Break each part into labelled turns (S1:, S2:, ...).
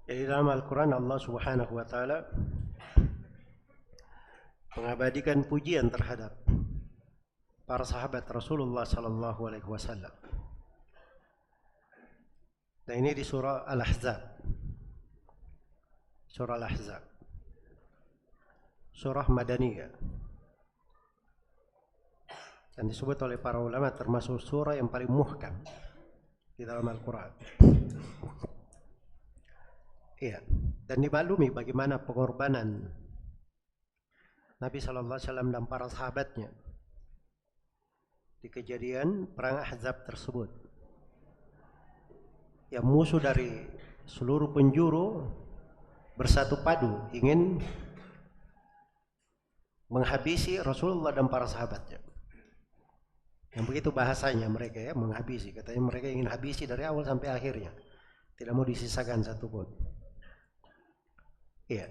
S1: Jadi dalam Al-Quran Allah Subhanahu wa Ta'ala mengabadikan pujian terhadap para sahabat Rasulullah Sallallahu Alaihi Wasallam. Dan ini di surah Al-Ahzab, surah Al-Ahzab, surah Madaniyah, dan disebut oleh para ulama termasuk surah yang paling muhkam di dalam Al-Quran. Iya, dan dimaklumi bagaimana pengorbanan Nabi Sallallahu Alaihi Wasallam dan para sahabatnya di kejadian perang Ahzab tersebut. Yang musuh dari seluruh penjuru bersatu padu ingin menghabisi Rasulullah dan para sahabatnya. Yang begitu bahasanya mereka ya, menghabisi. Katanya mereka ingin habisi dari awal sampai akhirnya. Tidak mau disisakan satupun. Iya.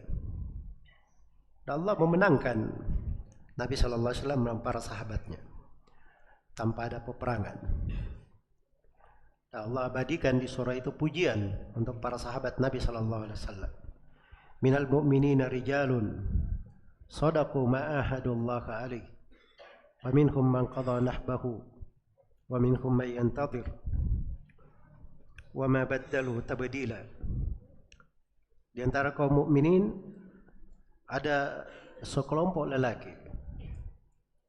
S1: Dan Allah memenangkan Nabi Sallallahu Alaihi Wasallam dan para sahabatnya tanpa ada peperangan. Dan Allah abadikan di surah itu pujian untuk para sahabat Nabi Sallallahu Alaihi Wasallam. Minal mu'minina rijalun sadaqu ma ahadullaha alaihi wa minhum man qada nahbahu wa minhum man yantazir wa ma baddalu tabdila. Di antara kaum mukminin ada sekelompok lelaki.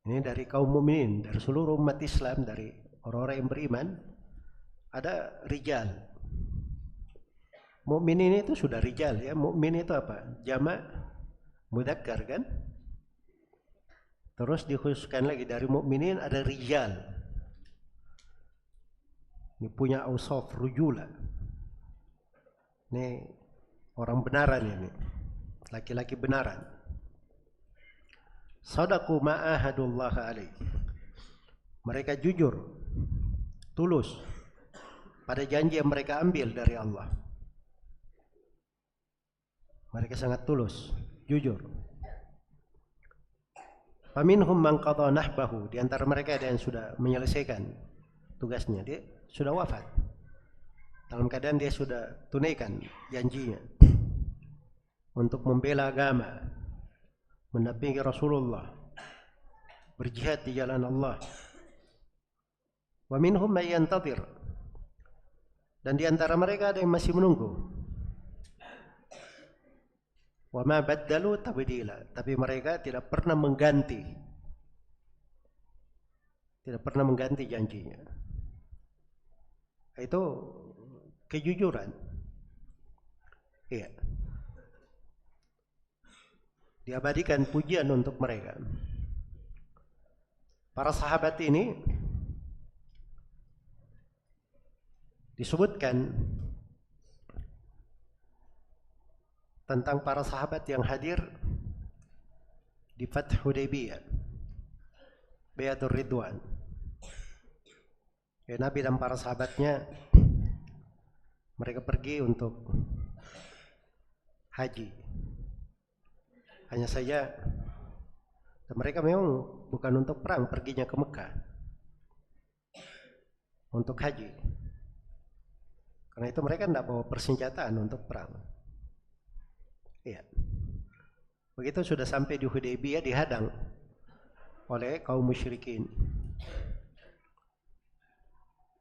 S1: Ini dari kaum mukminin, dari seluruh umat Islam, dari orang-orang yang beriman, ada rijal. Mukminin itu sudah rijal ya. Mukmin itu apa? Jamak mudzakkar kan? Terus dikhususkan lagi dari mukminin ada rijal. Ini punya ausaf rujula. Ini orang benaran ini, laki-laki benaran. Sadaqu ma ahadullah alaih. Mereka jujur, tulus pada janji yang mereka ambil dari Allah. Mereka sangat tulus, jujur. Faminhum man qada nahbahu. Di antara mereka ada yang sudah menyelesaikan tugasnya, dia sudah wafat. Dalam keadaan dia sudah tunaikan janjinya untuk membela agama, mendampingi Rasulullah, berjihad di jalan Allah. Wa minhum may yantazir. Dan di antara mereka ada yang masih menunggu. Wa ma baddalu tabdila. Tapi mereka tidak pernah mengganti. Tidak pernah mengganti janjinya. Itu kejujuran. Iya. Diabadikan pujian untuk mereka. Para sahabat ini disebutkan tentang para sahabat yang hadir di Fath Hudaybiyah, Bai'atur Ridwan. Ya, Nabi dan para sahabatnya mereka pergi untuk haji. Hanya saja mereka memang bukan untuk perang, perginya ke Mekah untuk haji. Karena itu mereka tidak bawa persenjataan untuk perang. Iya. Begitu sudah sampai di Hudaybiyah dihadang oleh kaum musyrikin.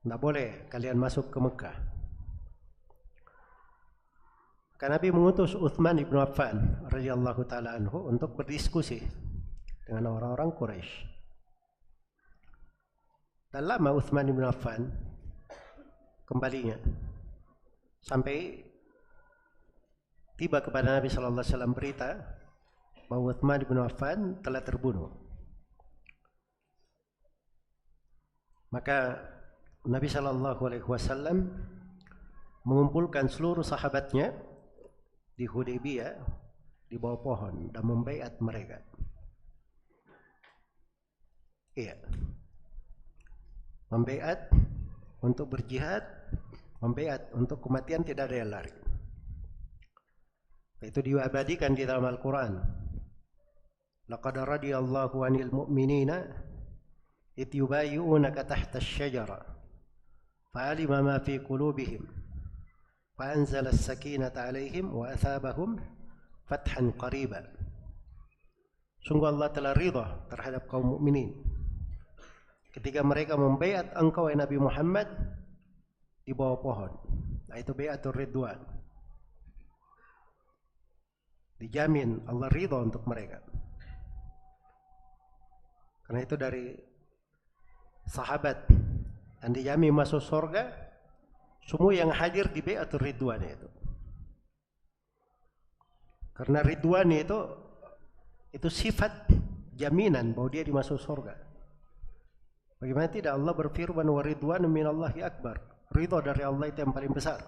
S1: Tidak boleh kalian masuk ke Mekah. Karena Nabi mengutus Utsman ibn Affan radhiyallahu taala anhu untuk berdiskusi dengan orang-orang Quraisy. Dan lama Utsman ibn Affan kembalinya sampai tiba kepada Nabi sallallahu alaihi wasallam berita bahwa Utsman ibn Affan telah terbunuh. Maka Nabi sallallahu alaihi wasallam mengumpulkan seluruh sahabatnya di Hudaybiyah di bawah pohon dan membaiat mereka. Iya. Membaiat untuk berjihad, membaiat untuk kematian, tidak ada yang lari. Itu diabadikan di dalam Al-Quran. Laqad radiyallahu 'anil mu'minina idh yubayyi'unaka tahta asy-syajara fa'alima ma fi qulubihim fa anzala as-sakinata 'alaihim wa athabahum fathan qariba. Sungguh Allah telah ridha terhadap kaum mukminin ketika mereka membaiat engkau Nabi Muhammad di bawah pohon. Nah, itu baiatur ridwan. Dijamin Allah ridha untuk mereka. Karena itu dari sahabat dan dijamin masuk surga semua yang hadir di baiatur ridwan itu. Karena ridwan itu sifat jaminan bahwa dia dimasuk surga. Bagaimana tidak Allah berfirman wa ridwanu minallahi akbar. Ridha dari Allah itu yang paling besar.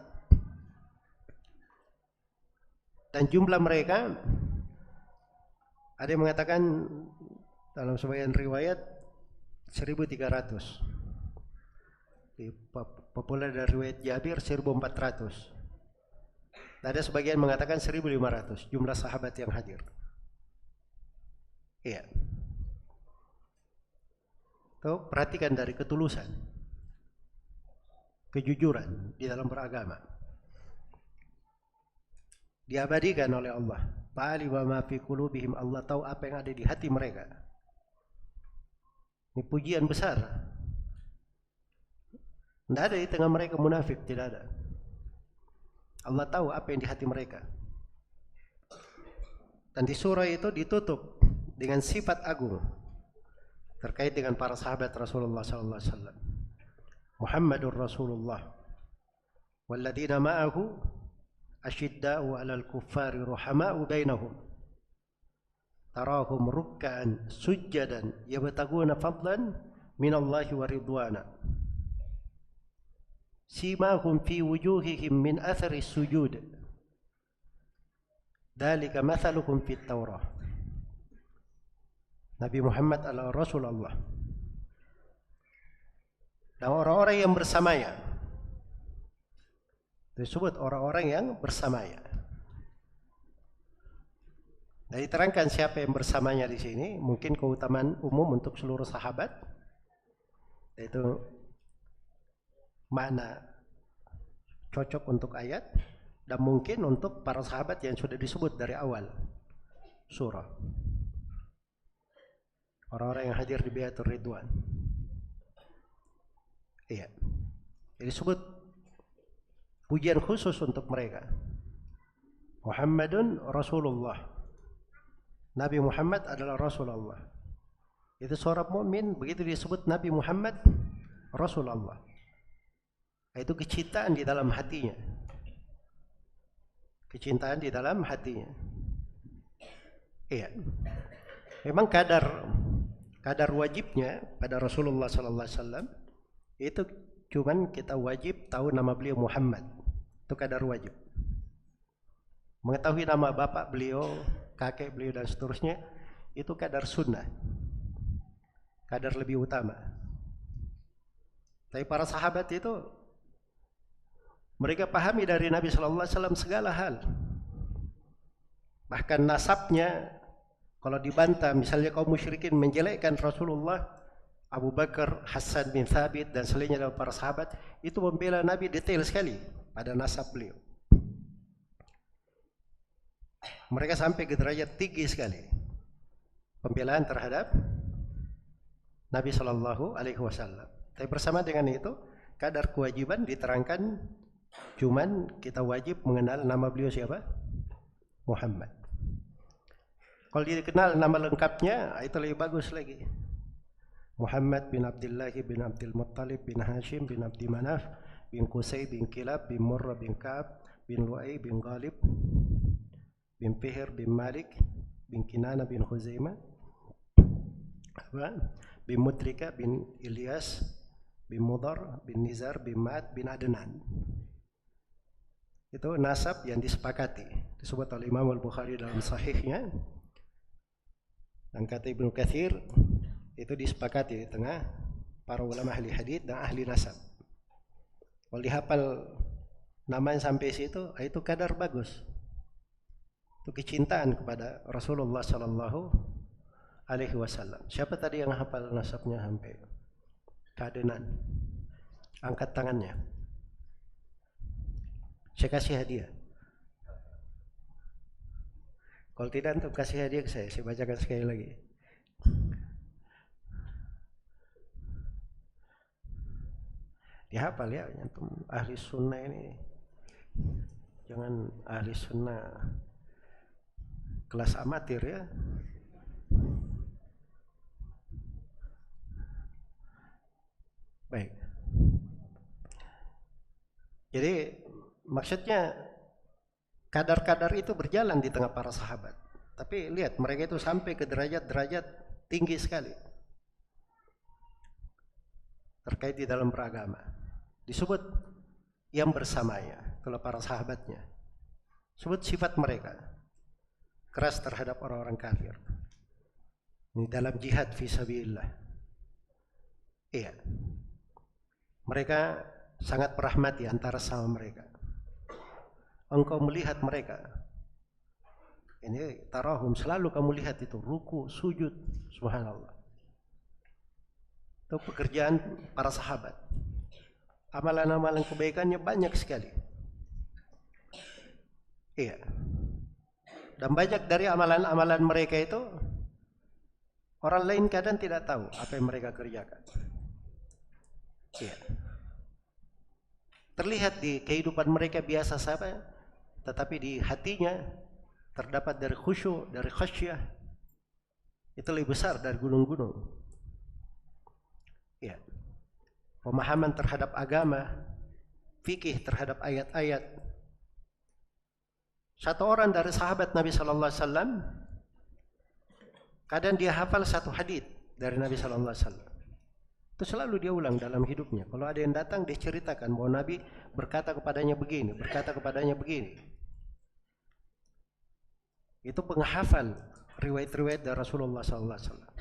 S1: Dan jumlah mereka ada yang mengatakan dalam sebagian riwayat 1.300. Populer dari riwayat Jabir 1.400. Ada sebagian mengatakan 1.500 jumlah sahabat yang hadir. Iya. Tuh, perhatikan dari ketulusan, kejujuran di dalam beragama. Diabadikan oleh Allah. Ta'alima ma fi qulubihim. Allah tahu apa yang ada di hati mereka. Ini pujian besar. Tidak ada di tengah mereka munafik, tidak ada. Allah tahu apa yang di hati mereka. Dan di surah itu ditutup dengan sifat agung terkait dengan para sahabat Rasulullah sallallahu alaihi wasallam. Muhammadur Rasulullah walladzina ma'ahu asyidda'u 'alal kuffari ruhama'u bainahum tarahum ruk'an sujjadan yabtaguna fadlan minallahi wa ridwana simahum fi wujuhihim min athari sujud dzalika mathaluhum fit Taurah. Nabi Muhammad adalah Rasulullah dan orang-orang yang bersamanya disebut orang-orang yang bersamanya. Dan diterangkan siapa yang bersamanya di sini, mungkin keutamaan umum untuk seluruh sahabat, yaitu makna cocok untuk ayat, dan mungkin untuk para sahabat yang sudah disebut dari awal surah. Orang-orang yang hadir di Baiatur Ridwan. Iya. Jadi disebut pujian khusus untuk mereka. Muhammadun Rasulullah. Nabi Muhammad adalah Rasulullah. Itu seorang mukmin begitu disebut Nabi Muhammad Rasulullah. Itu kecintaan di dalam hatinya. Kecintaan di dalam hatinya. Iya. Memang kadar wajibnya pada Rasulullah sallallahu alaihi wasallam itu cuman kita wajib tahu nama beliau Muhammad. Itu kadar wajib. Mengetahui nama bapak beliau, kakek beliau dan seterusnya itu kadar sunnah. Kadar lebih utama. Tapi para sahabat itu mereka pahami dari Nabi sallallahu alaihi wasallam segala hal. Bahkan nasabnya kalau dibantah, misalnya kaum musyrikin menjelekkan Rasulullah, Abu Bakar, Hasan bin Thabit dan selainnya dari para sahabat itu membela Nabi detail sekali pada nasab beliau. Mereka sampai ke derajat tinggi sekali pembelaan terhadap Nabi sallallahu alaihi wasallam. Tapi bersama dengan itu, kadar kewajiban diterangkan cuman kita wajib mengenal nama beliau siapa? Muhammad. Kalau dikenal nama lengkapnya, itu lebih bagus lagi. Muhammad bin Abdullah bin Abdul Muttalib bin Hashim bin Abdi Manaf bin Qusay bin Kilab bin Murrah bin Ka'ab bin Lu'ay bin Ghalib bin Fihr bin Malik bin Kinana bin Khuzaimah bin Mudrika bin Ilyas bin Mudar bin Nizar bin Ma'ad bin Adnan. Itu nasab yang disepakati disebut oleh Imam Al-Bukhari dalam sahihnya. Dan kata Ibnu Katsir itu disepakati di tengah para ulama ahli hadits dan ahli nasab. Kalau dihafal namanya sampai situ, itu kadar bagus. Itu kecintaan kepada Rasulullah sallallahu alaihi wasallam. Siapa tadi yang hafal nasabnya sampai keadenan? Angkat tangannya. saya kasih hadiah. Kalau tidak untuk kasih hadiah ke saya bacakan sekali lagi. Dihafal ya, antum ahli sunnah ini. Jangan ahli sunnah kelas amatir ya. Baik. Jadi maksudnya kadar-kadar itu berjalan di tengah para sahabat. Tapi lihat mereka itu sampai ke derajat-derajat tinggi sekali terkait di dalam beragama. Disebut yang bersamanya, itulah para sahabatnya. Sebut sifat mereka keras terhadap orang-orang kafir. Ini dalam jihad fisabilillah. Iya. Mereka sangat merahmati antara sama mereka. Engkau melihat mereka. Ini tarahum, selalu kamu lihat itu ruku, sujud, subhanallah. Itu pekerjaan para sahabat. Amalan-amalan kebaikannya banyak sekali. Iya. Dan banyak dari amalan-amalan mereka itu orang lain kadang tidak tahu apa yang mereka kerjakan. Iya. Terlihat di kehidupan mereka biasa saja, tetapi di hatinya terdapat dari khusyuk, dari khasyah. Itu lebih besar dari gunung-gunung. Ya. Pemahaman terhadap agama, fikih terhadap ayat-ayat. Satu orang dari sahabat Nabi sallallahu alaihi wasallam kadang dia hafal satu hadis dari Nabi sallallahu alaihi wasallam. Itu selalu dia ulang dalam hidupnya. Kalau ada yang datang dia ceritakan bahwa Nabi berkata kepadanya begini, berkata kepadanya begini. Itu penghafal riwayat-riwayat dari Rasulullah sallallahu alaihi wasallam.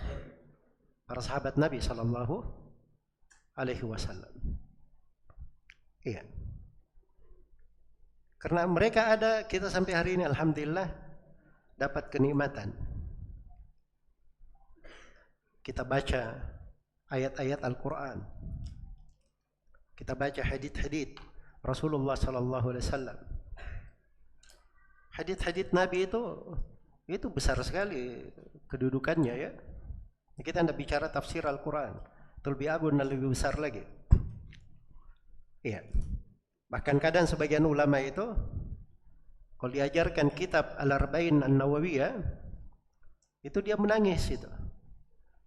S1: Para sahabat Nabi sallallahu alaihi wasallam. Iya. Karena mereka ada, kita sampai hari ini alhamdulillah dapat kenikmatan. Kita baca ayat-ayat Al-Quran. Kita baca hadits-hadits Rasulullah sallallahu alaihi wasallam. Hadits-hadits Nabi itu besar sekali kedudukannya ya. Kita tidak bicara tafsir Al-Quran, itu lebih agung dan lebih besar lagi. Iya. Bahkan kadang sebagian ulama itu kalau diajarkan kitab Al-Arba'in An-Nawawiyah itu dia menangis itu.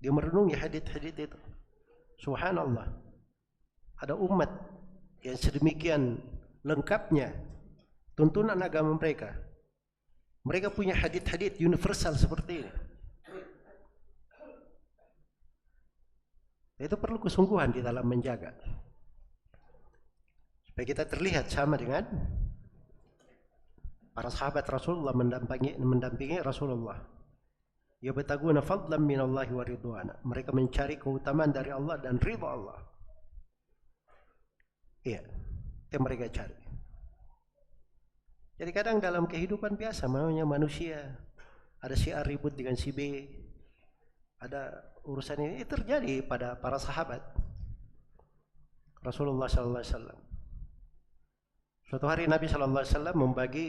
S1: Dia merenungi hadits-hadits itu. Subhanallah. Ada umat yang sedemikian lengkapnya tuntunan agama mereka. Mereka punya hadits-hadits universal seperti ini. Itu perlu kesungguhan di dalam menjaga. Supaya kita terlihat sama dengan para sahabat Rasulullah mendampingi Rasulullah. Yabtaguna fadlan minallahi wa ridwana. Mereka mencari keutamaan dari Allah dan ridha Allah. Iya, itu yang mereka cari. Jadi kadang dalam kehidupan biasa, namanya manusia, ada si A ribut dengan si B, ada urusan ini terjadi pada para sahabat Rasulullah sallallahu alaihi wasallam. Suatu hari Nabi sallallahu alaihi wasallam membagi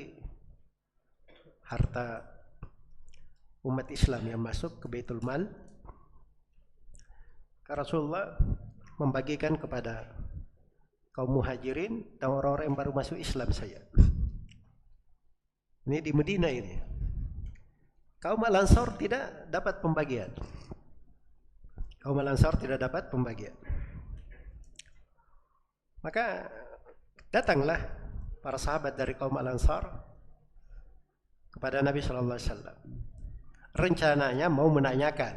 S1: harta umat Islam yang masuk ke Baitul Mal. Rasulullah membagikan kepada kaum muhajirin dan orang-orang yang baru masuk Islam saja. Ini di Medina ini. Kaum Al-Ansar tidak dapat pembagian. Kaum Al-Ansar tidak dapat pembagian. Maka datanglah para sahabat dari kaum Al-Ansar kepada Nabi sallallahu alaihi wasallam. Rencananya mau menanyakan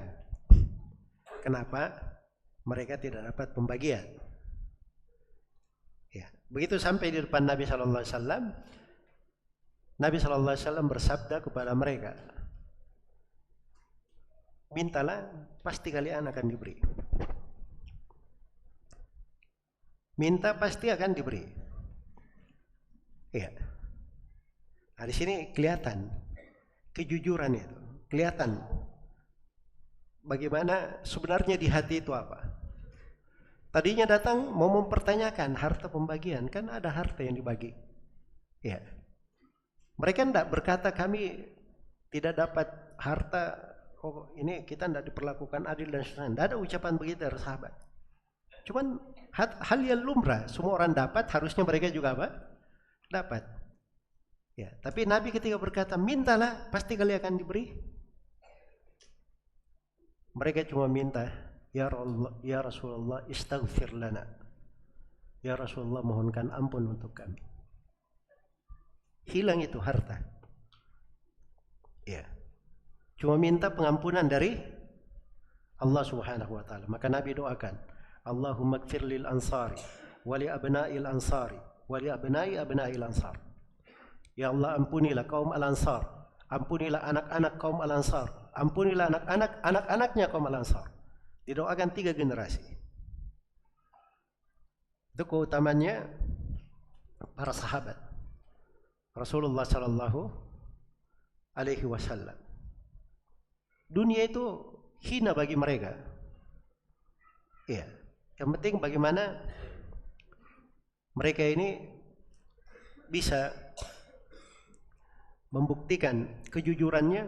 S1: kenapa mereka tidak dapat pembagian. Ya, begitu sampai di depan Nabi sallallahu alaihi wasallam, Nabi sallallahu alaihi wasallam bersabda kepada mereka, mintalah, pasti kalian akan diberi. Minta pasti akan diberi. Iya. Nah, di sini kelihatan kejujuran itu, kelihatan bagaimana sebenarnya di hati itu apa. Tadinya datang mau mempertanyakan harta pembagian, kan ada harta yang dibagi. Ya. Mereka tidak berkata kami tidak dapat harta, oh ini kita tidak diperlakukan adil dan seterusnya. Tidak ada ucapan begitu dari sahabat. Cuman hal yang lumrah, semua orang dapat, harusnya mereka juga apa? Dapat. Ya, tapi Nabi ketika berkata, mintalah, pasti kalian akan diberi. Mereka cuma minta, ya Rasulullah, istaghfir lana. Ya Rasulullah, mohonkan ampun untuk kami. Hilang itu harta. Ya. Cuma minta pengampunan dari Allah Subhanahu wa taala. Maka Nabi doakan, Allahumma ighfir lil ansari wa li abna'il ansari wa li abna'il ansar. Ya Allah, ampunilah kaum al-ansar, ampunilah anak-anak kaum al-ansar, ampunilah anak-anaknya kaum al-ansar. Didoakan 3 generasi. Itu keutamanya para sahabat Rasulullah sallallahu alaihi wasallam. Dunia itu hina bagi mereka. Iya. Yang penting bagaimana mereka ini bisa membuktikan kejujurannya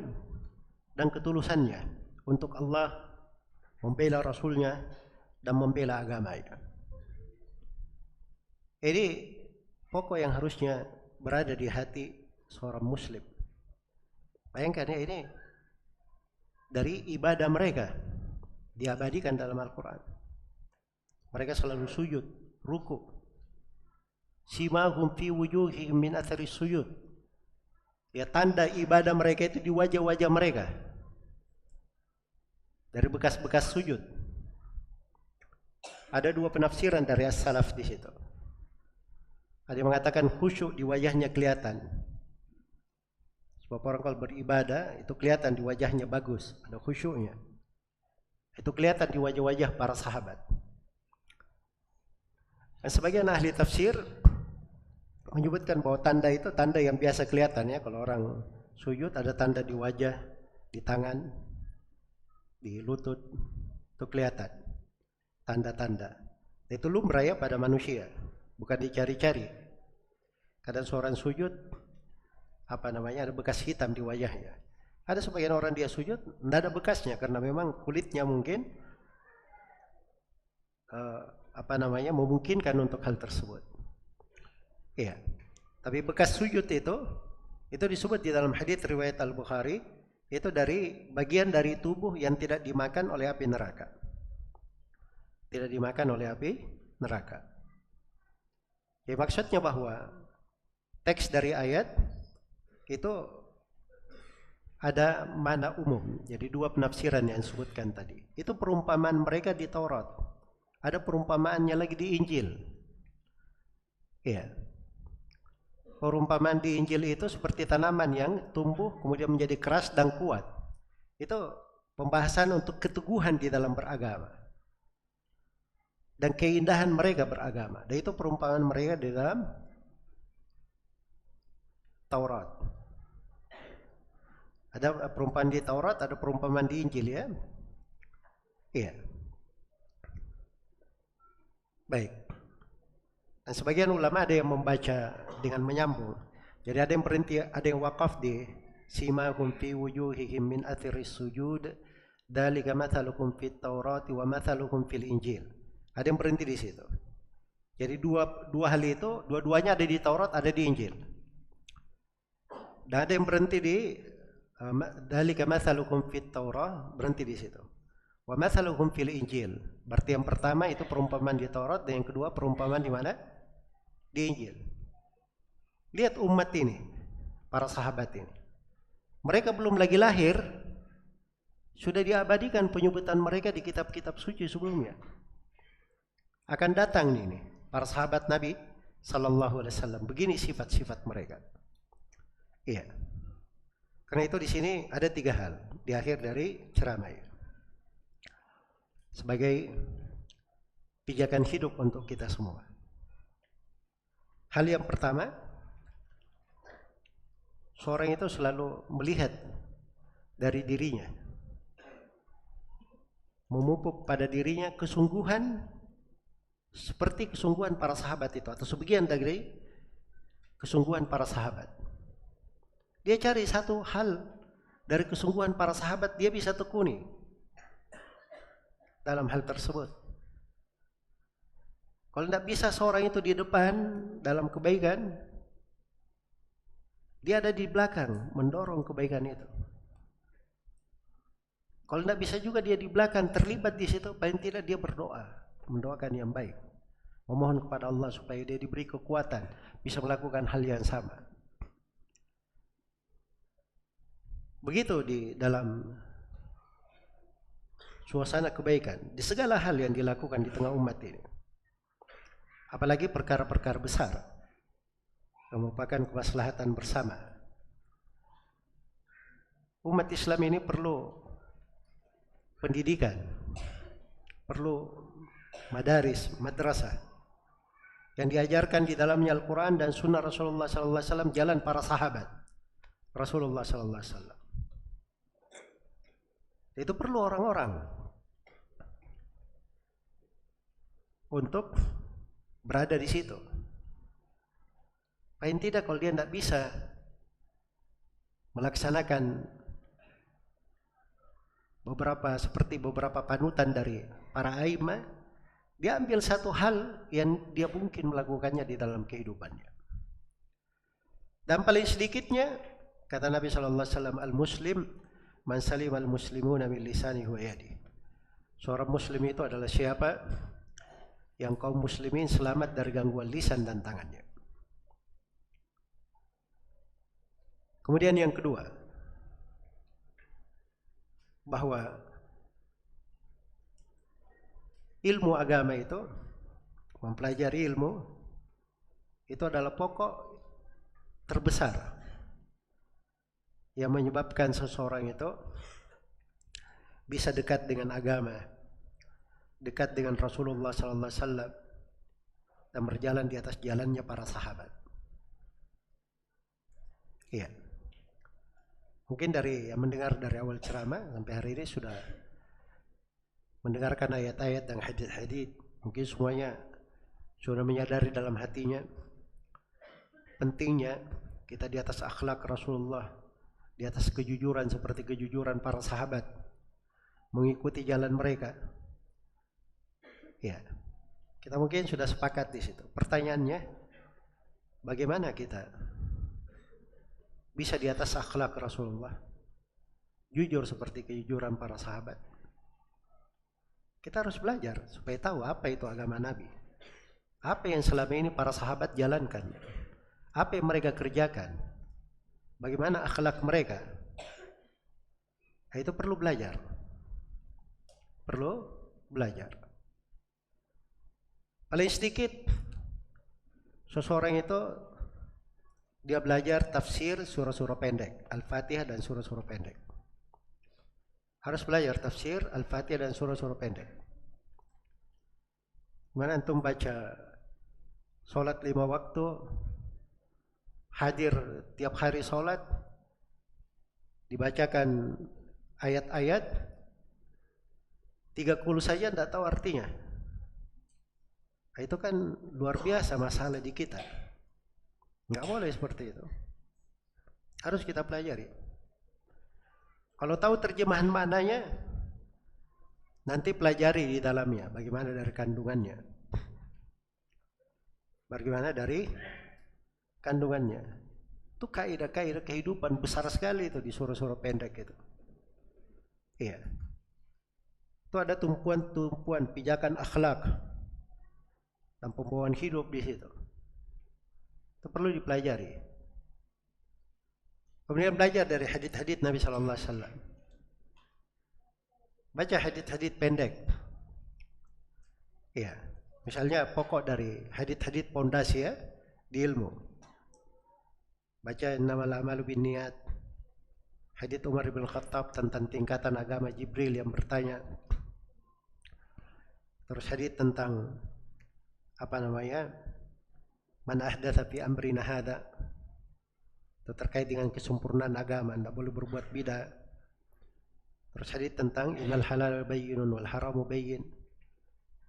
S1: dan ketulusannya untuk Allah, membela Rasulnya dan membela agamanya. Ini pokok yang harusnya berada di hati seorang muslim. Bayangkan ya, ini dari ibadah mereka diabadikan dalam Al-Quran. Mereka selalu sujud, ruku. Simahum fi wujuhihim min athari sujud. Ya, tanda ibadah mereka itu di wajah-wajah mereka, dari bekas-bekas sujud. Ada 2 penafsiran dari as-salaf di situ. Ada yang mengatakan khusyuk di wajahnya kelihatan. Sebab orang kalau beribadah itu kelihatan di wajahnya bagus, ada khusyuknya. Itu kelihatan di wajah-wajah para sahabat. Dan sebagian ahli tafsir menyebutkan bahwa tanda itu tanda yang biasa kelihatan ya. Kalau orang sujud ada tanda di wajah, di tangan, di lutut, itu kelihatan tanda-tanda. Itu lumrah ya pada manusia, bukan dicari-cari. Kadang seorang sujud, ada bekas hitam di wajahnya. Ada sebagian orang dia sujud, tidak ada bekasnya karena memang kulitnya mungkin memungkinkan untuk hal tersebut. Iya. Tapi bekas sujud itu disebut di dalam hadits riwayat Al-Bukhari, itu dari bagian dari tubuh yang tidak dimakan oleh api neraka. Tidak dimakan oleh api neraka. Ya, maksudnya bahwa teks dari ayat itu ada makna umum. Jadi 2 penafsiran yang disebutkan tadi. Itu perumpamaan mereka di Taurat. Ada perumpamaannya lagi di Injil. Iya. Perumpamaan di Injil itu seperti tanaman yang tumbuh kemudian menjadi keras dan kuat. Itu pembahasan untuk keteguhan di dalam beragama dan keindahan mereka beragama. Dan itu perumpamaan mereka di dalam Taurat. Ada perumpamaan di Taurat, ada perumpamaan di Injil ya. Iya. Baik. Dan sebagian ulama ada yang membaca dengan menyambung. Jadi ada yang berhenti, ada yang wakaf di simahum fi wujuhihim min athiris sujud dzalika mathalukum fit Taurati wa mathalukum fil Injil. Ada yang berhenti di situ. Jadi dua hal itu dua-duanya ada di Taurat, ada di Injil. Dan ada yang berhenti di dzalika mathalukum fit Taurah, berhenti di situ. Wa mathalukum fil Injil. Berarti yang pertama itu perumpamaan di Taurat dan yang kedua perumpamaan di mana? Di Injil. Lihat umat ini, para sahabat ini. Mereka belum lagi lahir, sudah diabadikan penyebutan mereka di kitab-kitab suci sebelumnya. Akan datang ini, para sahabat Nabi sallallahu alaihi wasallam. Begini sifat-sifat mereka. Iya. Karena itu di sini ada 3 hal di akhir dari ceramah ini. Sebagai pijakan hidup untuk kita semua. Hal yang pertama, seorang itu selalu melihat dari dirinya, memupuk pada dirinya kesungguhan seperti kesungguhan para sahabat itu, atau sebagian dari kesungguhan para sahabat. Dia cari satu hal dari kesungguhan para sahabat, dia bisa tekuni dalam hal tersebut. Kalau tidak bisa seorang itu di depan dalam kebaikan, dia ada di belakang mendorong kebaikan itu. Kalau tidak bisa juga dia di belakang terlibat di situ, paling tidak dia berdoa, mendoakan yang baik, memohon kepada Allah supaya dia diberi kekuatan bisa melakukan hal yang sama. Begitu di dalam suasana kebaikan di segala hal yang dilakukan di tengah umat ini. Apalagi perkara-perkara besar yang merupakan kemaslahatan bersama. Umat Islam ini perlu pendidikan, perlu madaris, madrasah yang diajarkan di dalamnya Al-Quran dan Sunnah Rasulullah SAW, jalan para sahabat Rasulullah SAW. Itu perlu orang-orang untuk berada di situ. Paling tidak kalau dia tidak bisa melaksanakan beberapa panutan dari para a'immah, dia ambil satu hal yang dia mungkin melakukannya di dalam kehidupannya. Dan paling sedikitnya kata Nabi SAW, al-muslim man salim al-muslimuna min lisanihi wa yadihi. Seorang muslim itu adalah siapa yang kaum muslimin selamat dari gangguan lisan dan tangannya. Kemudian yang kedua, bahwa ilmu agama itu, mempelajari ilmu itu adalah pokok terbesar yang menyebabkan seseorang itu bisa dekat dengan agama, dekat dengan Rasulullah SAW, dan berjalan di atas jalannya para sahabat. Iya. Mungkin dari yang mendengar dari awal ceramah sampai hari ini sudah mendengarkan ayat-ayat dan hadis-hadis, mungkin semuanya sudah menyadari dalam hatinya pentingnya kita di atas akhlak Rasulullah, di atas kejujuran seperti kejujuran para sahabat, mengikuti jalan mereka. Ya, kita mungkin sudah sepakat di situ. Pertanyaannya, bagaimana kita bisa di atas akhlak Rasulullah, jujur seperti kejujuran para sahabat? Kita harus belajar supaya tahu apa itu agama Nabi, apa yang selama ini para sahabat jalankan, apa yang mereka kerjakan, bagaimana akhlak mereka. Itu perlu belajar. Perlu belajar. Paling sedikit seseorang itu dia belajar tafsir surah-surah pendek, Al-Fatihah dan surah-surah pendek. Harus belajar tafsir Al-Fatihah dan surah-surah pendek. Mana antum baca sholat 5 waktu, hadir tiap hari sholat, dibacakan ayat-ayat 30 saja tidak tahu artinya. Itu kan luar biasa masalah di kita. Nggak boleh seperti itu. Harus kita pelajari. Kalau tahu terjemahan maknanya, nanti pelajari di dalamnya bagaimana dari kandungannya. Bagaimana dari kandungannya. Itu kaidah-kaidah kehidupan besar sekali itu di surah-surah pendek itu. Iya. Itu ada tumpuan-tumpuan pijakan akhlak dan pembawaan hidup di situ. Itu perlu dipelajari. Kemudian belajar dari hadits-hadits Nabi sallallahu alaihi wasallam. Baca hadits-hadits pendek. Iya. Misalnya pokok dari hadits-hadits pondasi ya di ilmu. Baca innamal a'malu binniyat. Hadits Umar bin Khattab tentang tingkatan agama Jibril yang bertanya. Terus hadits tentang man ahdatsa fi amrina hada, itu terkait dengan kesempurnaan agama, tidak boleh berbuat bidah. Terus hadits tentang innal halal bayyinun wal haramu bayyin.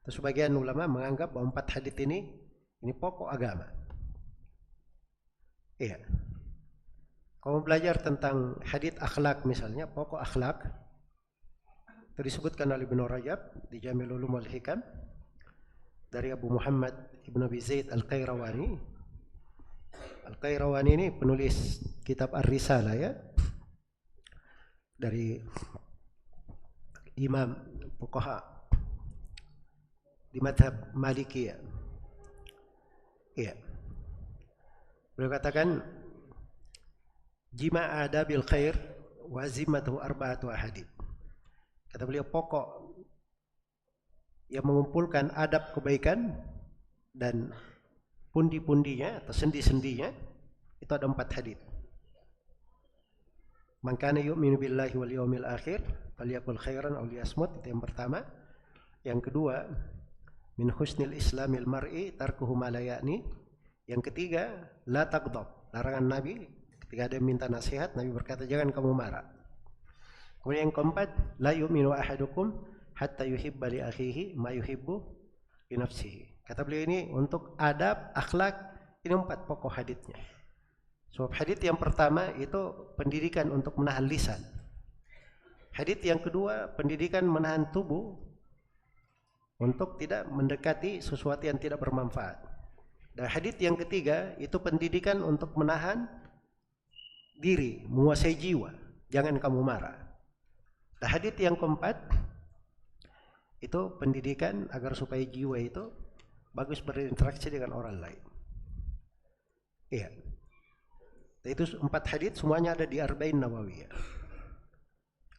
S1: Terus sebagian ulama menganggap bahwa 4 hadits ini pokok agama. Iya. Kamu belajar tentang hadits akhlak misalnya, pokok akhlak itu disebutkan oleh Ibnu Rajab di Jami' Ulum wal Hikam dari Abu Muhammad Ibnu Abi Zaid Al-Qayrawani. Al-Qayrawani ini penulis kitab Ar-Risalah ya, dari imam fuqaha di madhab Maliki ya. Iya. Beliau katakan jima adabil khair wa zimmatuhu arba'atu ahadith. Kata beliau pokok yang mengumpulkan adab kebaikan dan pundi-pundinya atau sendi-sendinya itu ada 4 hadits. Man kana yu'minu billahi wal yawmil akhir falyaqul khairan aw liyasmut, itu yang pertama. Yang kedua, min husnil islamil mar'i tarkuhu ma la ya'ni. Yang ketiga, la taghdab, larangan Nabi ketika ada yang minta nasihat, Nabi berkata jangan kamu marah. Kemudian yang keempat, la yu'minu ahadukum hatta yuhibba li akhihi ma yuhibbu li nafsihi. Kata beliau ini untuk adab, akhlak, ini 4 pokok haditsnya. Sebab hadits yang pertama itu pendidikan untuk menahan lisan. Hadits yang kedua pendidikan menahan tubuh untuk tidak mendekati sesuatu yang tidak bermanfaat. Dan hadits yang ketiga itu pendidikan untuk menahan diri, menguasai jiwa, jangan kamu marah. Dan hadits yang keempat itu pendidikan agar supaya jiwa itu bagus berinteraksi dengan orang lain. Iya. Itu 4 hadits semuanya ada di Arba'in Nawawiyah.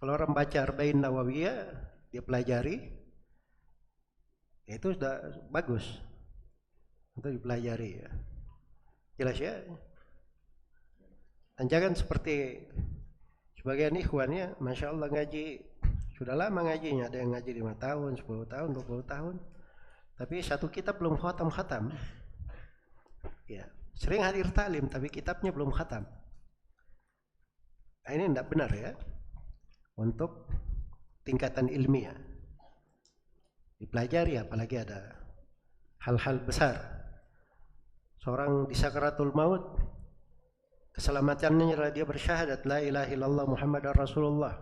S1: Kalau orang baca Arba'in Nawawiyah, dia pelajari, ya itu sudah bagus untuk dipelajari ya. Jelas ya. Dan jangan seperti sebagian ikhwannya, Masya Allah ngaji, sudah lama ngajinya, ada yang ngaji 5 tahun, 10 tahun, 20 tahun, tapi satu kitab belum khatam. Ya. Sering hadir taklim tapi kitabnya belum khatam. Nah, ini tidak benar ya. Untuk tingkatan ilmiah dipelajari, apalagi ada hal-hal besar. Seorang di sakaratul maut, keselamatannya adalah dia bersyahadat la ilaha illallah Muhammadar Rasulullah.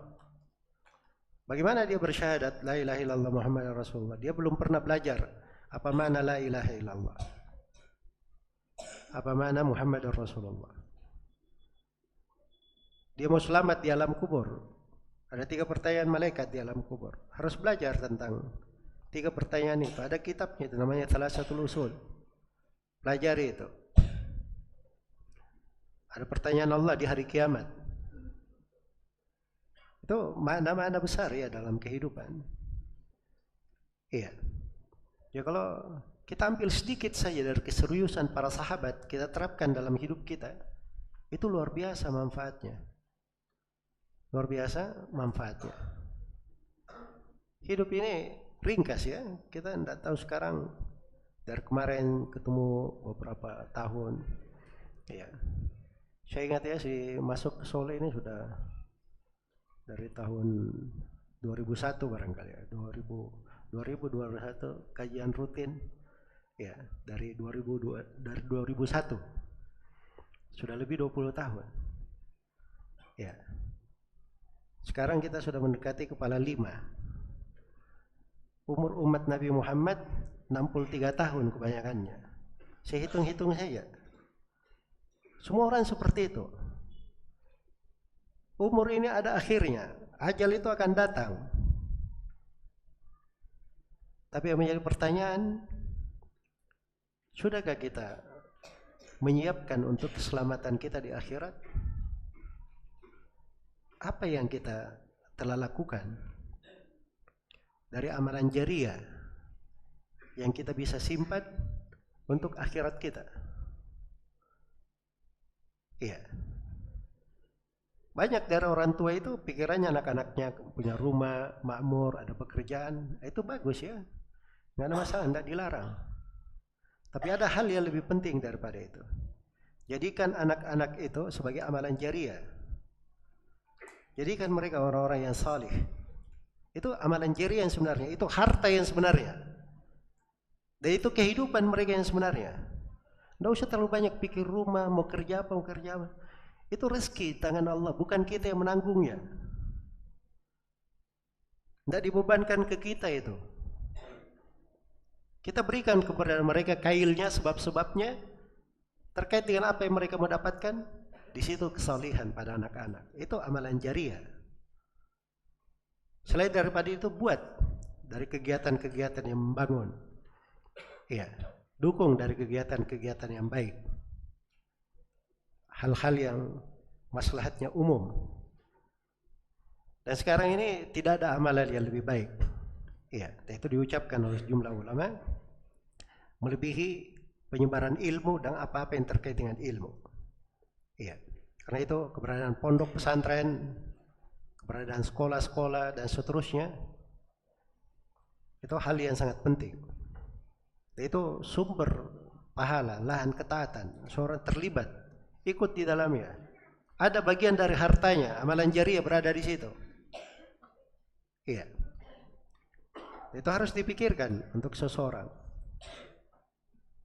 S1: Bagaimana dia bersyahadat la ilaha illallah Muhammadar Rasulullah? Dia belum pernah belajar apa makna la ilaha illallah, apa makna Muhammadar Rasulullah. Dia mau selamat di alam kubur, ada 3 pertanyaan malaikat di alam kubur. Harus belajar tentang 3 pertanyaan itu. Ada kitabnya itu namanya Thalatsatul Usul. Pelajari itu. Ada pertanyaan Allah di hari kiamat. Itu makna-makna besar ya dalam kehidupan. Iya. Ya kalau kita ambil sedikit saja dari keseriusan para sahabat, kita terapkan dalam hidup kita, itu luar biasa manfaatnya. Luar biasa manfaatnya. Hidup ini ringkas ya. Kita tidak tahu sekarang, dari kemarin ketemu beberapa tahun. Ya. Saya ingat ya, si masuk ke Solo ini sudah dari tahun 2001 barangkali ya. 2021 kajian rutin. Ya, dari 2001 sudah lebih 20 tahun. Ya. Sekarang kita sudah mendekati kepala 5. Umur umat Nabi Muhammad 63 tahun kebanyakannya. Saya hitung-hitung saja. Semua orang seperti itu. Umur ini ada akhirnya. Ajal itu akan datang. Tapi yang menjadi pertanyaan, sudahkah kita menyiapkan untuk keselamatan kita di akhirat? Apa yang kita telah lakukan dari amalan jariah yang kita bisa simpan untuk akhirat kita? Iya. Banyak dari orang tua itu pikirannya anak-anaknya punya rumah, makmur, ada pekerjaan. Itu bagus ya. Nggak ada masalah, tidak dilarang. Tapi ada hal yang lebih penting daripada itu. Jadikan anak-anak itu sebagai amalan jariah. Jadikan mereka orang-orang yang salih. Itu amalan jariah yang sebenarnya. Itu harta yang sebenarnya. Dan itu kehidupan mereka yang sebenarnya. Nggak usah terlalu banyak pikir rumah, mau kerja apa, mau kerja apa. Itu rezeki tangan Allah, bukan kita yang menanggungnya. Nggak dibebankan ke kita itu. Kita berikan kepada mereka kailnya, sebab-sebabnya terkait dengan apa yang mereka mau dapatkan. Di situ kesalihan pada anak-anak. Itu amalan jariah. Selain daripada itu, buat dari kegiatan-kegiatan yang membangun. Iya, dukung dari kegiatan-kegiatan yang baik. Hal-hal yang maslahatnya umum. Dan sekarang ini tidak ada amalan yang lebih baik. Iya, itu diucapkan oleh sejumlah ulama, melebihi penyebaran ilmu dan apa-apa yang terkait dengan ilmu. Iya, karena itu keberadaan pondok pesantren, keberadaan sekolah-sekolah dan seterusnya, itu hal yang sangat penting. Itu sumber pahala, lahan ketaatan, seorang terlibat, ikut di dalamnya. Ada bagian dari hartanya, amalan jariah berada di situ. Iya. Itu harus dipikirkan untuk seseorang.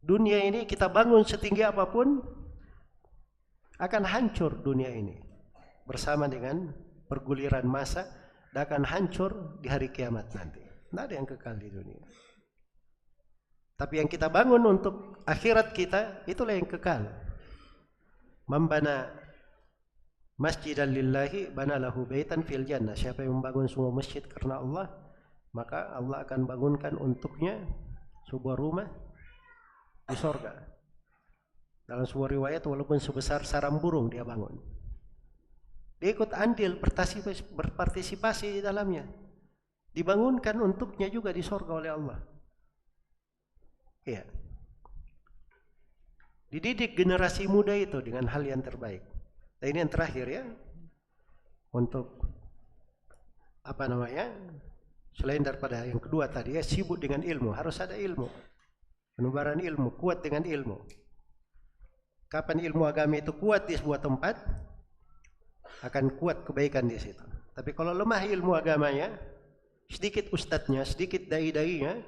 S1: Dunia ini kita bangun setinggi apapun, akan hancur dunia ini. Bersama dengan perguliran masa, dan akan hancur di hari kiamat nanti. Tidak ada yang kekal di dunia. Tapi yang kita bangun untuk akhirat kita, itulah yang kekal. Membana masjidan lillahi bana lahu baitan fil jannah. Siapa yang membangun semua masjid karena Allah, maka Allah akan bangunkan untuknya sebuah rumah di sorga. Dalam sebuah riwayat, walaupun sebesar sarang burung dia bangun. Dia ikut andil, berpartisipasi di dalamnya. Dibangunkan untuknya juga di sorga oleh Allah. Iya. Dididik generasi muda itu dengan hal yang terbaik. Dan ini yang terakhir ya, untuk apa namanya, selain daripada yang kedua tadi ya, sibuk dengan ilmu, harus ada ilmu, penebaran ilmu, kuat dengan ilmu. Kapan ilmu agama itu kuat di sebuah tempat, akan kuat kebaikan di situ. Tapi kalau lemah ilmu agamanya, sedikit ustadznya, sedikit dai-dainya,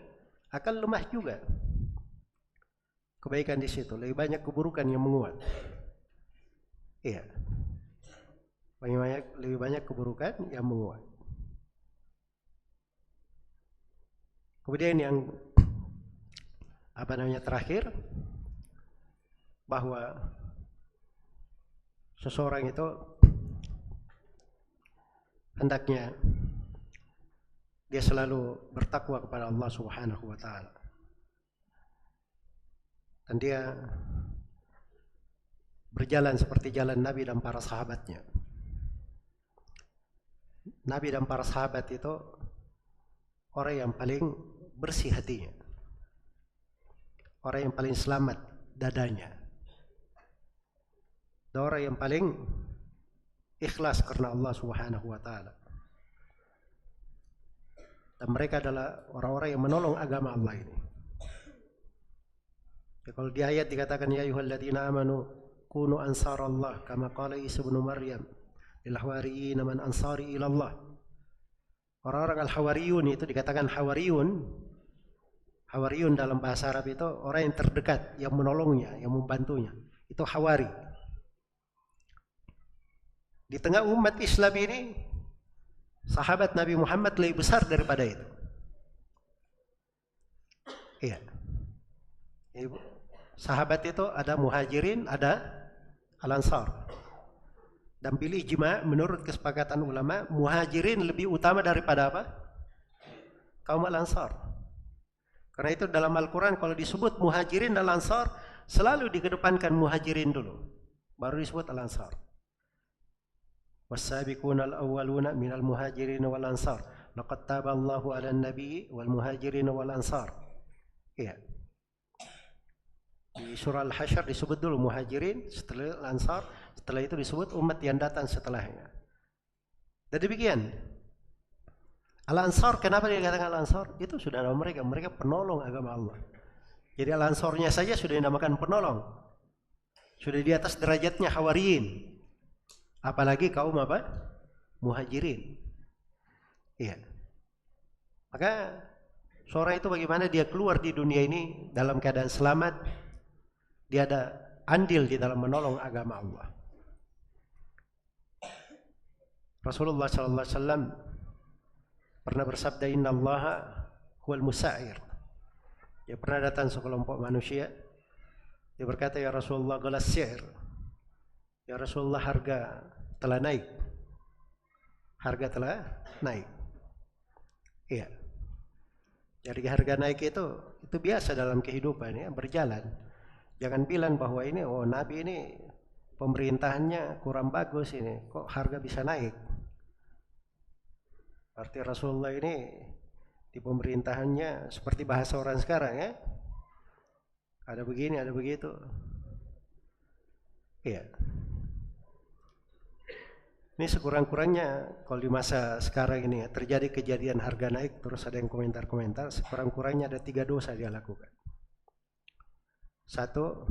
S1: akan lemah juga kebaikan di situ. Lebih banyak keburukan yang menguat. Iya. Lebih banyak keburukan yang menguat. Kemudian yang apa namanya terakhir, bahwa seseorang itu hendaknya dia selalu bertakwa kepada Allah Subhanahu wa taala. Dan dia berjalan seperti jalan Nabi dan para sahabatnya. Nabi dan para sahabat itu orang yang paling bersih hatinya, orang yang paling selamat dadanya, dan orang yang paling ikhlas karena Allah Subhanahu wa taala. Dan mereka adalah orang-orang yang menolong agama Allah ini. Ya, kalau di ayat dikatakan ya ayyuhalladzina amanu kunu ansarallah kama qala Isa ibn Maryam lil hawariyyin man ansari ila Allah. Orang-orang al-hawariyun itu dikatakan hawariyun. Hawariyun dalam bahasa Arab itu orang yang terdekat, yang menolongnya, yang membantunya. Itu hawari. Di tengah umat Islam ini, sahabat Nabi Muhammad lebih besar daripada itu. Iya. Sahabat itu ada muhajirin, ada al-ansar. Dan pilih ijma, menurut kesepakatan ulama, muhajirin lebih utama daripada apa? Kaum al-ansar. Karena itu dalam Al-Quran kalau disebut muhajirin dan al-ansar, selalu dikedepankan muhajirin dulu, baru disebut al-ansar. Was-sabiquna al-awwaluna minal muhajirin wal ansar laqad taballahu 'alan nabiy wal muhajirin wal ansar. Iya. Di surah Al-Hasyr disebut dulu muhajirin, setelah al-ansar, setelah itu disebut umat yang datang setelahnya. Dan demikian. Al-Ansar, kenapa dikatakan Al-Ansar? Itu sudah nama mereka, mereka penolong agama Allah. Jadi Al-Ansarnya saja sudah dinamakan penolong. Sudah di atas derajatnya hawariyin. Apalagi kaum apa? Muhajirin. Iya. Maka seorang itu bagaimana dia keluar di dunia ini dalam keadaan selamat, dia ada andil di dalam menolong agama Allah. Rasulullah sallallahu alaihi wasallam pernah bersabda, "Innallaha huwal musa'ir." Ya, pernah datang sekelompok manusia, dia berkata, "Ya Rasulullah, ghalas si'r." Ya Rasulullah, harga telah naik. Harga telah naik. Iya. Jadi harga naik itu biasa dalam kehidupan ya, berjalan. Jangan bilang bahwa ini Nabi ini pemerintahannya kurang bagus ini, kok harga bisa naik. Arti Rasulullah ini di pemerintahannya seperti bahasa orang sekarang ya. Ada begini, ada begitu. Iya. Ini sekurang-kurangnya kalau di masa sekarang ini ya, terjadi kejadian harga naik, terus ada yang komentar-komentar, sekurang-kurangnya ada 3 dosa dia lakukan. 1,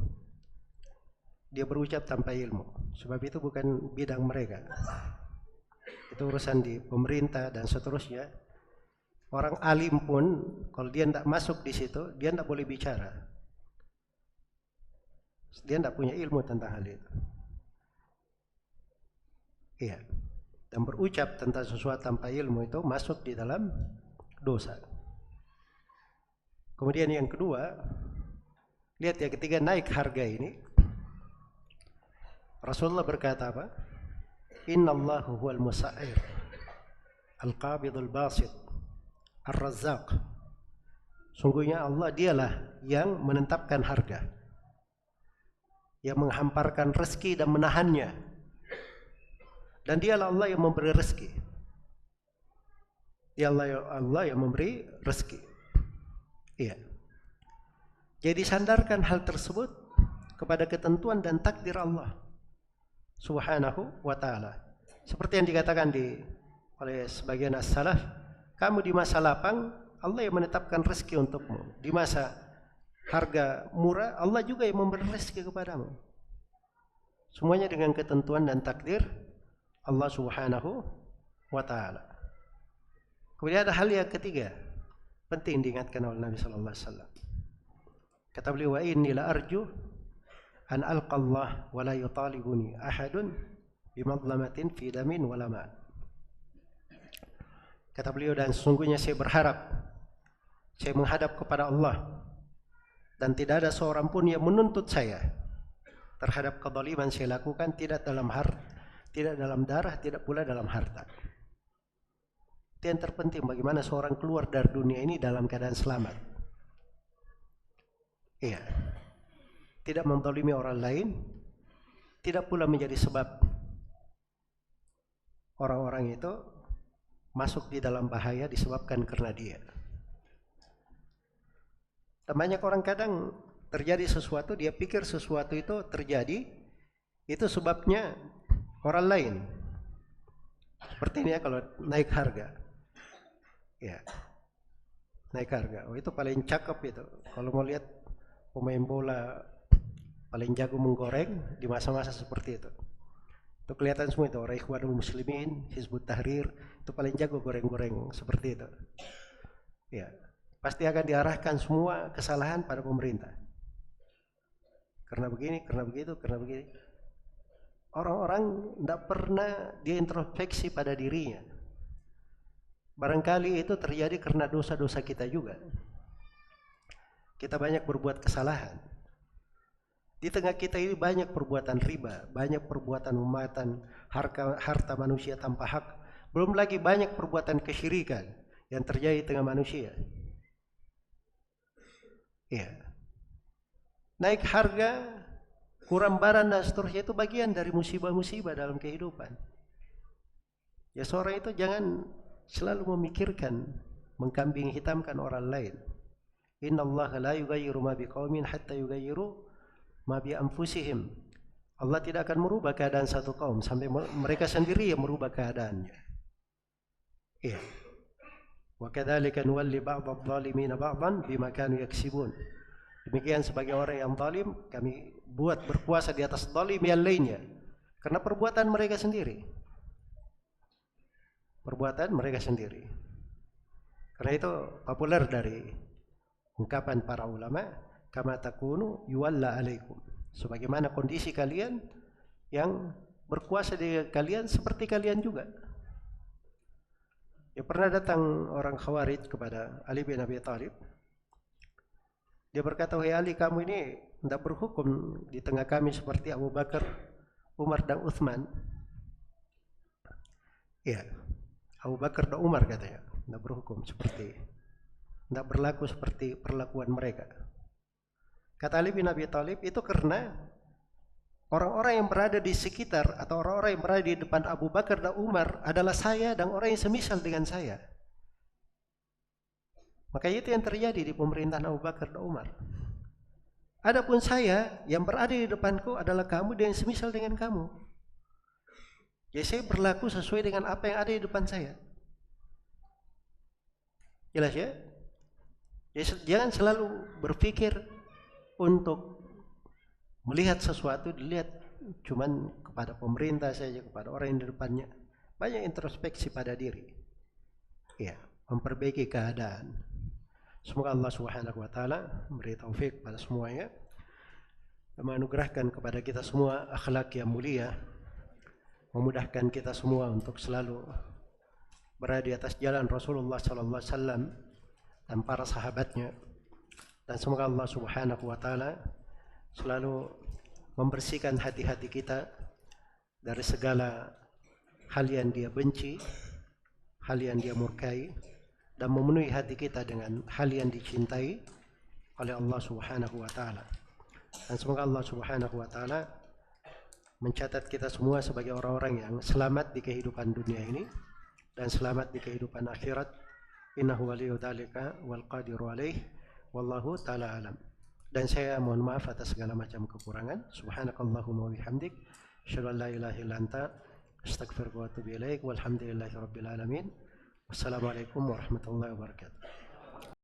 S1: dia berucap tanpa ilmu, sebab itu bukan bidang mereka. Itu urusan di pemerintah dan seterusnya. Orang alim pun kalau dia tidak masuk di situ, dia tidak boleh bicara. Dia tidak punya ilmu tentang hal itu. Iya. Dan berucap tentang sesuatu tanpa ilmu itu masuk di dalam dosa. Kemudian yang kedua, lihat ya, ketika naik harga ini, Rasulullah berkata apa? Innallahu huwal musa'ir, al-qabidul basit, ar-razzaq. Sungguhnya Allah dialah yang menetapkan harga, yang menghamparkan rezeki dan menahannya. Dan dialah Allah yang memberi rezeki. Dialah Allah yang memberi rezeki. Iya. Jadi sandarkan hal tersebut kepada ketentuan dan takdir Allah Subhanahu wa ta'ala. Seperti yang dikatakan oleh sebagian as-salaf, kamu di masa lapang Allah yang menetapkan rezeki untukmu. Di masa harga murah Allah juga yang memberi rezeki kepadamu. Semuanya dengan ketentuan dan takdir Allah Subhanahu wa ta'ala. Kemudian ada hal yang ketiga penting diingatkan oleh Nabi sallallahu alaihi wasallam. Kata beliau, "Wa inni la arju an alqa Allah wa la yutalibuni ahadun bimadlamatin fi damin wala ma." Kata beliau, dan sesungguhnya saya berharap saya menghadap kepada Allah dan tidak ada seorang pun yang menuntut saya terhadap kezaliman saya lakukan, tidak dalam darah, tidak pula dalam harta. Itu yang terpenting, bagaimana seorang keluar dari dunia ini dalam keadaan selamat. Iya. Tidak menzalimi orang lain, tidak pula menjadi sebab orang-orang itu masuk di dalam bahaya disebabkan karena dia. Dan banyak orang kadang terjadi sesuatu, dia pikir sesuatu itu terjadi, itu sebabnya orang lain. Seperti ini ya, kalau naik harga. Ya. Naik harga. Oh, itu paling cakep itu. Kalau mau lihat pemain bola paling jago menggoreng di masa-masa seperti itu. Itu kelihatan semua itu, orang Ikhwanul Muslimin, Hizbut Tahrir, itu paling jago goreng-goreng seperti itu. Ya. Pasti akan diarahkan semua kesalahan pada pemerintah. Karena begini, karena begitu, karena begini. Orang-orang tidak pernah dia introspeksi pada dirinya. Barangkali itu terjadi karena dosa-dosa kita juga. Kita banyak berbuat kesalahan. Di tengah kita ini banyak perbuatan riba, banyak perbuatan mematan harta manusia tanpa hak. Belum lagi banyak perbuatan kesyirikan yang terjadi di tengah manusia. Iya. Naik harga, kurang barang dan seterusnya itu bagian dari musibah-musibah dalam kehidupan. Ya, seorang itu jangan selalu memikirkan mengkambing hitamkan orang lain. Innallaha la yughayyiru ma biqaumin hatta yughayyiru ma bi anfusihim. Allah tidak akan merubah keadaan satu kaum sampai mereka sendiri yang merubah keadaannya. Iya. Wa kadzalika nuwalli ba'dadh-dhalimin ba'dhan bima kanu yaksibun. Demikian sebagai orang yang zalim kami buat berkuasa di atas zalim yang lainnya karena perbuatan mereka sendiri. Perbuatan mereka sendiri. Karena itu populer dari ungkapan para ulama, kama takunu yuwalla alaikum. Sebagaimana kondisi kalian yang berkuasa di kalian seperti kalian juga. Ya, pernah datang orang Khawarij kepada Ali bin Abi Thalib. Dia berkata, "Wahai Ali, kamu ini tidak berhukum di tengah kami seperti Abu Bakar, Umar dan Uthman." Ya, Abu Bakar dan Umar katanya, tidak berhukum seperti, tidak berlaku seperti perlakuan mereka. Kata Ali bin Abi Thalib, itu karena orang-orang yang berada di sekitar atau orang-orang yang berada di depan Abu Bakar dan Umar adalah saya dan orang yang semisal dengan saya. Maka itu yang terjadi di pemerintahan Abu Bakar dan Umar. Adapun saya yang berada di depanku adalah kamu dan yang semisal dengan kamu. Jadi saya berlaku sesuai dengan apa yang ada di depan saya. Jelas ya? Jadi jangan selalu berpikir untuk melihat sesuatu, dilihat cuman kepada pemerintah saja, kepada orang yang di depannya. Banyak introspeksi pada diri. Ya, memperbaiki keadaan. Semoga Allah Subhanahu wa taala memberi taufik pada semuanya dan menganugerahkan kepada kita semua akhlak yang mulia, memudahkan kita semua untuk selalu berada di atas jalan Rasulullah sallallahu alaihi wasallam dan para sahabatnya. Dan semoga Allah Subhanahu wa taala selalu membersihkan hati-hati kita dari segala hal yang dia benci, hal yang dia murkai, dan memenuhi hati kita dengan hal yang dicintai oleh Allah Subhanahu wa taala. Dan semoga Allah Subhanahu wa taala mencatat kita semua sebagai orang-orang yang selamat di kehidupan dunia ini dan selamat di kehidupan akhirat. Innahu waliyyu dzalika wal qadiru alaih, wallahu taala alam. Dan saya mohon maaf atas segala macam kekurangan. Subhanakallahumma wa bihamdik, asyhadu an la ilaha illa anta, astaghfiruka wa atubu ilaik. Walhamdulillahirabbil alamin. Wassalamualaikum warahmatullahi wabarakatuh.